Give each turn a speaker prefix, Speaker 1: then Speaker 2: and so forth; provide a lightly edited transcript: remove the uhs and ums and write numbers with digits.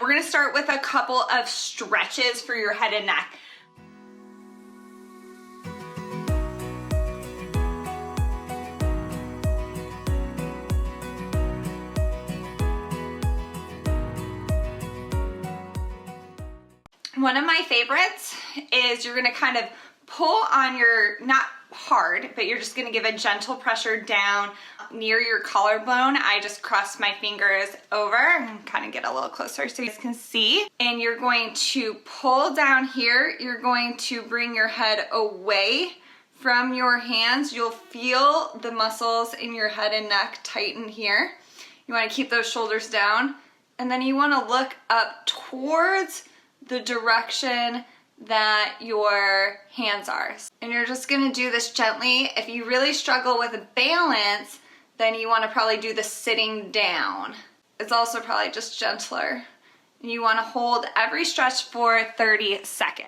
Speaker 1: We're gonna start with a couple of stretches for your head and neck. One of my favorites is you're gonna kind of pull on your, not hard, but you're just gonna give a gentle pressure down near your collarbone. I just cross my fingers over and kind of get a little closer so you guys can see. And you're going to pull down here. You're going to bring your head away from your hands. You'll feel the muscles in your head and neck tighten here. You wanna keep those shoulders down. And then you wanna look up towards the direction that your hands are. And you're just gonna do this gently. If you really struggle with balance, then you wanna probably do the sitting down. It's also probably just gentler. And you wanna hold every stretch for 30 seconds.